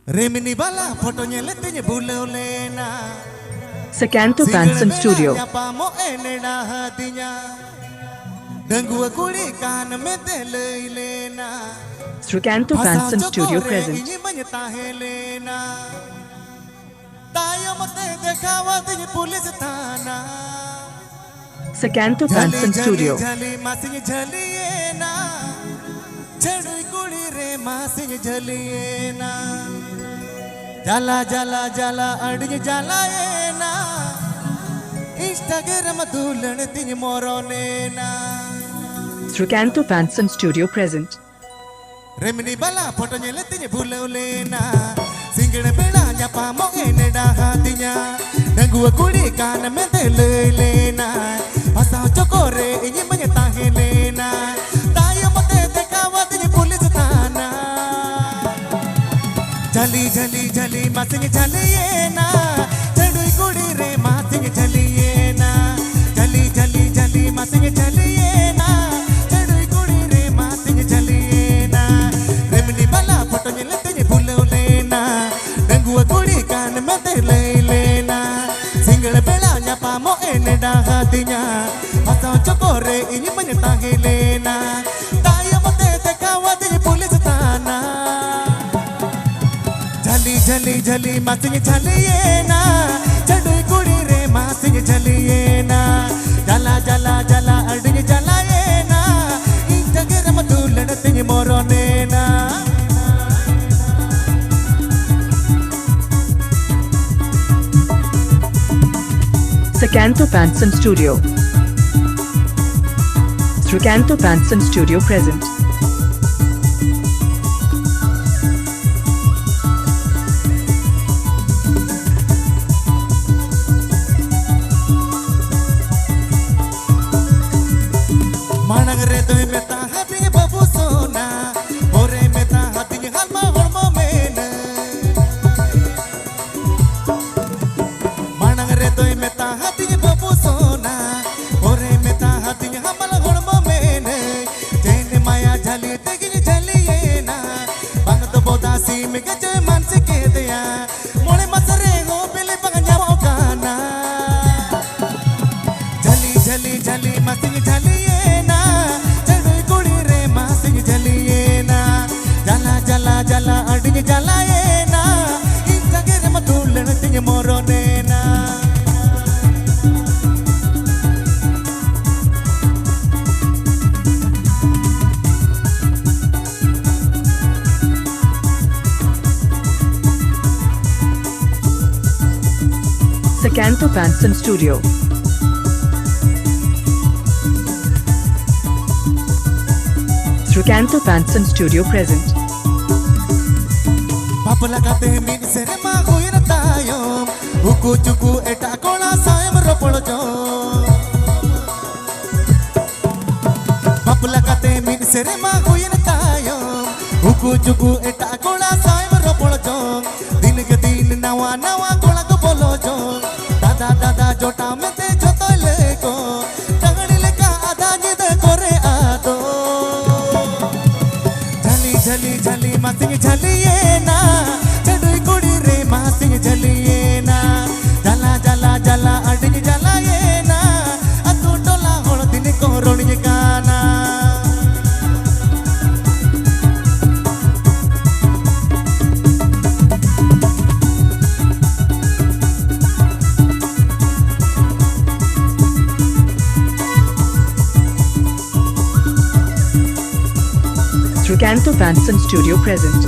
Remini bala fotonya letenya bulolena Sakanto Fanson Studio. Pamo enena hatinya Dangua kuli kan metelelena Sakanto Fanson Studio present. Ini menyetahelena Tayo mate dekawa tenya pulis thana Sakanto Fanson Studio. Jali masing jaliena Chadui kuli re masing jaliena Jala jala jala ading jala ena Instagram dulan tin moronena Sakanto Fanson Studio present. Remini bala fotonya letenya bulolena Singgle bela nyapa mo eneda hatinya Dangua kuli kan metelelena Asal cokore ini menyetahelena Tayo mate dekawa tin pulis thana Jali jali jali masing jaliena Chadui kudi re masing jaliena Jali jali jali masing jaliena Chadui kudi re masing jaliena Remini bala fotonya letenya bulolena Dangua kudi kan metelelena Single bela nyapa mo eneda hatinya Asal cokore ini menyetahelena Tayo mate dekawa tin pulis thana Jali jali masing jaliena Chadui kudi re masing jaliena Jala jala jala ading jalaena Instagram dulan tin moronena Sakanto Fanson Studio. Sakanto Fanson Studio present. Manang re doi meta hati babu sona Ore meta hati halma hormo mena Manang re doi meta hati babu sona Ore meta hati hamal hormo mena Jene maya jali tegin jaliena Bang to boda si me gaje man se ke deya Mole masare go pele paganya kana Jali jali jali masing jaliena Chadui kudi re masing jaliena Jala jala jala ading jalaena Instagram dulan tin moronena Sakanto Fanson Studio. Sakanto Fanson Studio present. Papala kate min sere ma hoir tayo Uku chuku eta kola sayam ropolo jo Papala kate min sere ma hoir tayo Uku chuku eta kola sayam ropolo jo Din ke din nawa nawa kola ko bolo jo Dada dada jota mete joto leko Dagani leka ada jid kore ado Jali jali masing jaliena Chadui kudi re masing jaliena Jala jala jala ading jalaena Atu tola hol din koroni kana Sakanto Fanson Studio present.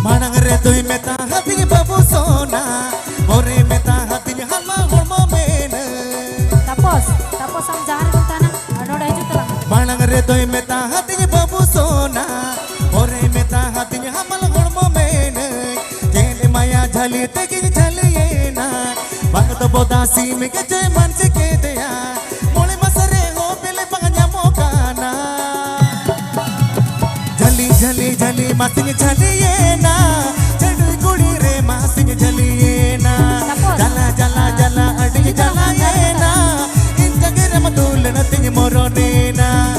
Manang re doi meta hati babu sona Ore meta hati halma hormo mena Tapos ang jangan kung tanang ano dahil ito lang. Manang re doi meta hati babu sona Ore meta hati hamal hormo mena Jene maya jali tegin jaliena Bang to boda si me gaje man se ke deya Mole masare ho pele paganya mo kana Jali jali jali masing jaliena Chadui kudi re masing jaliena Jala jala jala ading jalaena Instagram dulan tin moronena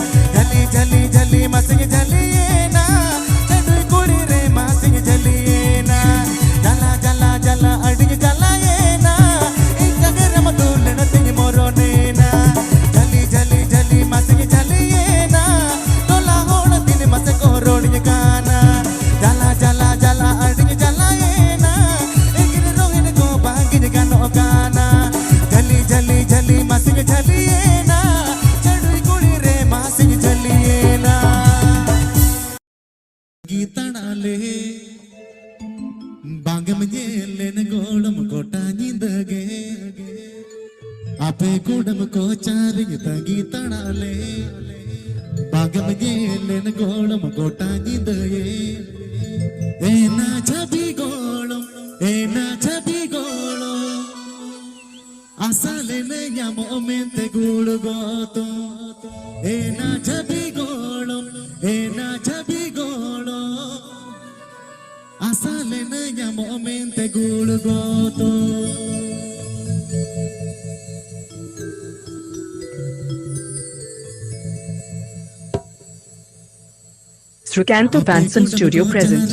le bangam yelen golum kotani dage ape kodam ko chari tangi tanale bangam yelen golum kotani dage ena chabi golum asale ne yamo mente gulu goto ena chabi golum asale ne yamo mente gulu goto Srikanto Fanson Studio present.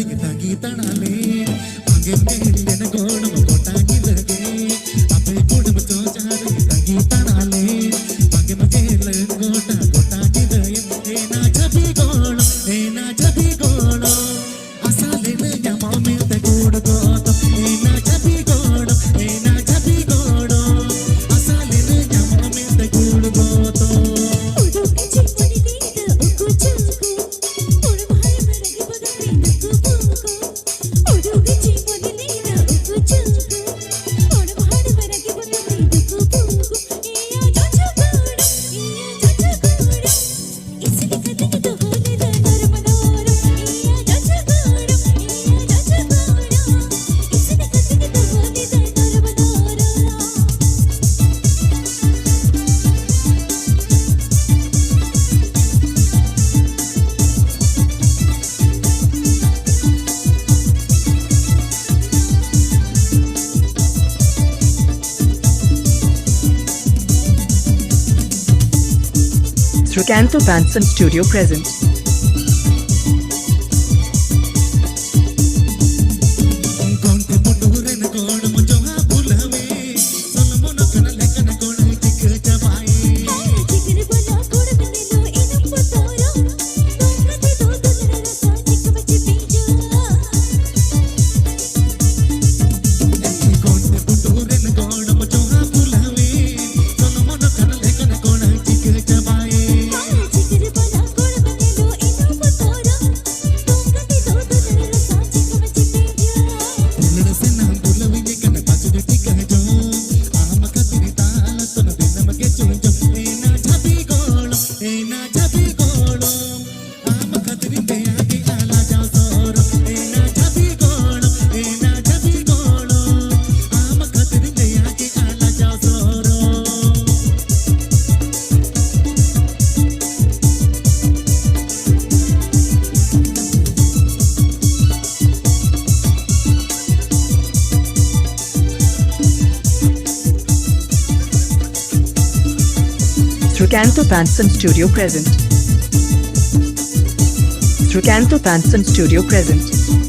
Srikanto Fanson Studio present. Srikanto Fanson Studio present. Srikanto Fanson Studio present.